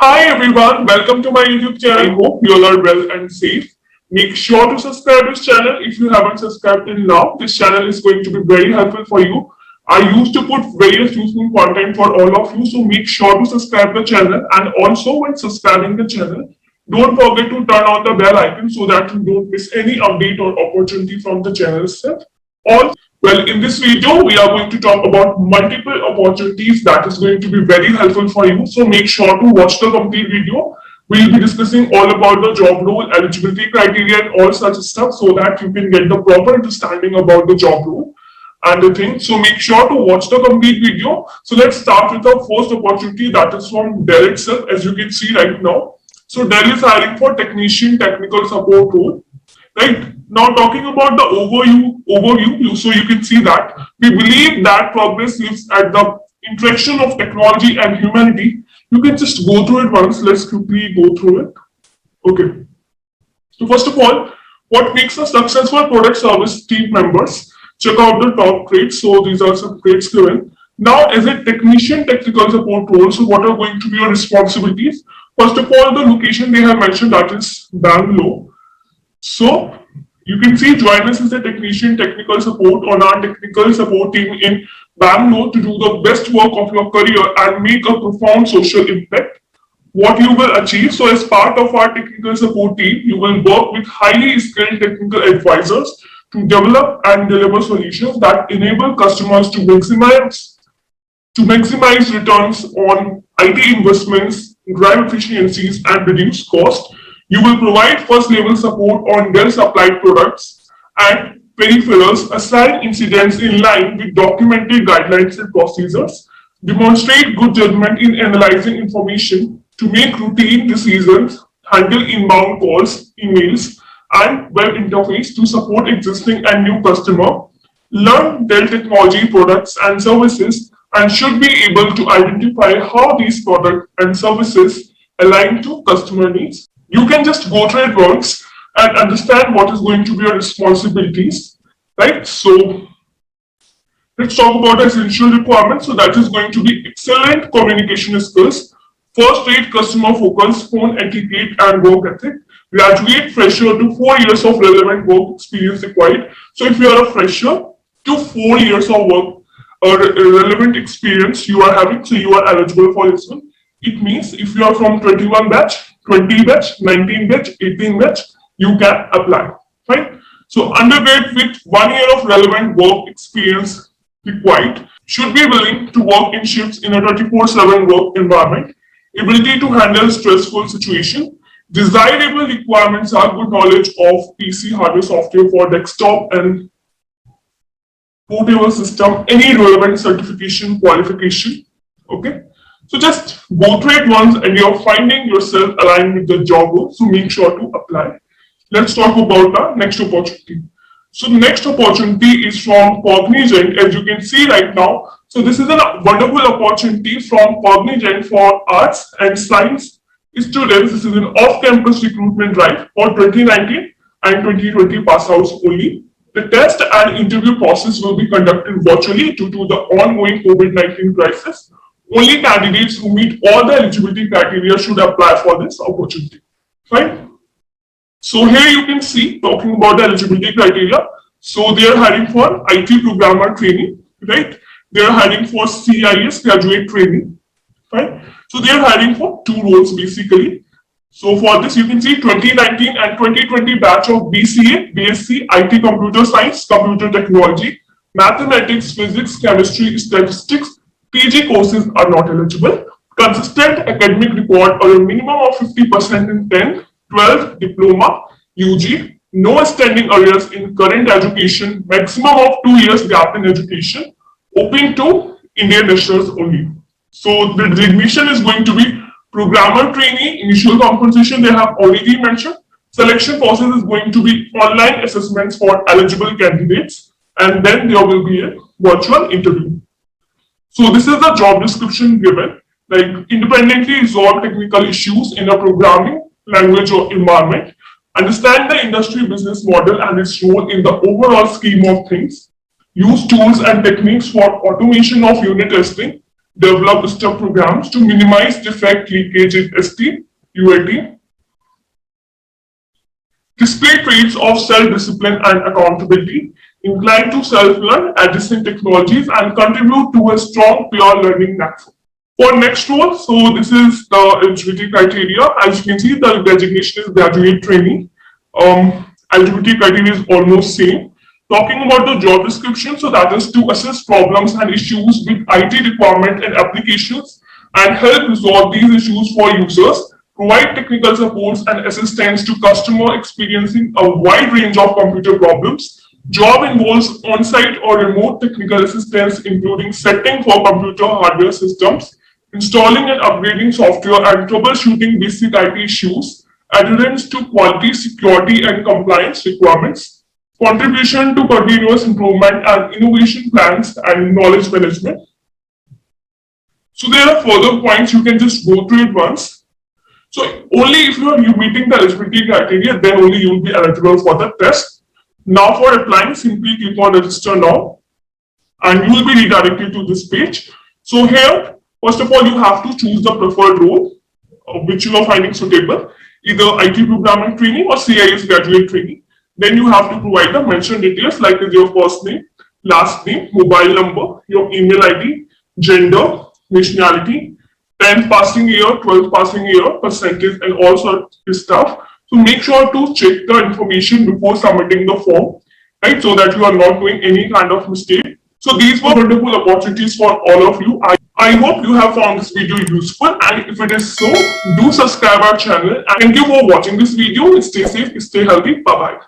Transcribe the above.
Hi everyone, welcome to my YouTube channel. Hope you all are well and safe. Make sure to subscribe this channel if you haven't subscribed till now. This channel is going to be very helpful for you. I used to put various useful content for all of you, so make sure to subscribe the channel. And also, when subscribing the channel, don't forget to turn on the bell icon so that you don't miss any update or opportunity from the channel itself. Also, well, in this video, we are going to talk about multiple opportunities that is going to be very helpful for you. So make sure to watch the complete video. We'll be discussing all about the job role, eligibility criteria, and all such stuff so that you can get the proper understanding about the job role and the thing. So make sure to watch the complete video. So let's start with the first opportunity that is from Dell itself, as you can see right now. So Dell is hiring for technician technical support role. Right now, talking about the overview, so you can see that we believe that progress lives at the interaction of technology and humanity. You can just go through it once. Let's quickly go through it. Okay. So first of all, what makes a successful product service team members? Check out the top traits. So these are some traits given. Now, as a technician technical support role, so what are going to be your responsibilities? First of all, the location they have mentioned, that is Bangalore. So you can see join us as a technician technical support on our technical support team in Bangalore to do the best work of your career and make a profound social impact. What you will achieve, so as part of our technical support team, you will work with highly skilled technical advisors to develop and deliver solutions that enable customers to maximize returns on IT investments, drive efficiencies, and reduce cost. You will provide first level support on Dell supplied products and peripherals, assign incidents in line with documented guidelines and procedures, demonstrate good judgment in analyzing information to make routine decisions, handle inbound calls, emails, and web interface to support existing and new customer, learn Dell technology products and services, and should be able to identify how these products and services align to customer needs. You can just go through it once and understand what is going to be your responsibilities, right? So let's talk about the essential requirements. So that is going to be excellent communication skills, first-rate customer focus, phone etiquette, and work ethic. Graduate fresher to 4 years of relevant work experience required. So if you are a fresher to 4 years of work or relevant experience you are having, so you are eligible for this one. It means if you are from 21 batch, 20 batch, 19 batch, 18 batch, you can apply, right? So undergrad with 1 year of relevant work experience required, should be willing to work in shifts in a 24/7 work environment, ability to handle stressful situation. Desirable requirements are good knowledge of PC hardware software for desktop and portable system, any relevant certification qualification, okay? So just go through it once and you're finding yourself aligned with the job role. So make sure to apply. Let's talk about the next opportunity. So the next opportunity is from Cognizant, as you can see right now. So this is a wonderful opportunity from Cognizant for arts and science students. This is an off-campus recruitment drive for 2019 and 2020 pass outs only. The test and interview process will be conducted virtually due to the ongoing COVID-19 crisis. Only candidates who meet all the eligibility criteria should apply for this opportunity, right? So here you can see, talking about the eligibility criteria. So they are hiring for IT programmer training, right? They are hiring for CIS graduate training, right? So they are hiring for two roles basically. So for this, you can see 2019 and 2020 batch of BCA, BSc, IT computer science, computer technology, mathematics, physics, chemistry, statistics, PG courses are not eligible. Consistent academic record or a minimum of 50% in 10th, 12th, diploma, UG, no standing arrears in current education, maximum of 2 years gap in education, open to Indian nationals only. So the admission is going to be programmer trainee, initial compensation they have already mentioned. Selection process is going to be online assessments for eligible candidates, and then there will be a virtual interview. So this is the job description given, like independently resolve technical issues in a programming language or environment, understand the industry business model and its role in the overall scheme of things, use tools and techniques for automation of unit testing, develop step programs to minimize defect leakage in ST, UAT, display traits of self-discipline and accountability, inclined to self-learn adjacent technologies, and contribute to a strong peer learning network. For next role, so this is the eligibility criteria. As you can see, the designation is graduate trainee. Eligibility criteria is almost same. Talking about the job description, so that is to assess problems and issues with IT requirement and applications and help resolve these issues for users, provide technical supports and assistance to customer experiencing a wide range of computer problems. Job involves on-site or remote technical assistance, including setting for computer hardware systems, installing and upgrading software, and troubleshooting basic IT issues, adherence to quality, security, and compliance requirements, contribution to continuous improvement and innovation plans, and knowledge management. So there are further points, you can just go through it once. So only if you are meeting the eligibility criteria, then only you will be eligible for the test. Now for applying, simply click on register now and you will be redirected to this page. So here, first of all, you have to choose the preferred role which you are finding suitable, either IT programming training or CIS graduate training. Then you have to provide the mentioned details like your first name, last name, mobile number, your email ID, gender, nationality, 10th passing year, 12th passing year, percentage, and all sorts of stuff. So make sure to check the information before submitting the form, right? So that you are not doing any kind of mistake. So these were wonderful opportunities for all of you. I hope you have found this video useful, and if it is so, do subscribe our channel. And thank you for watching this video. Stay safe, stay healthy. Bye-bye.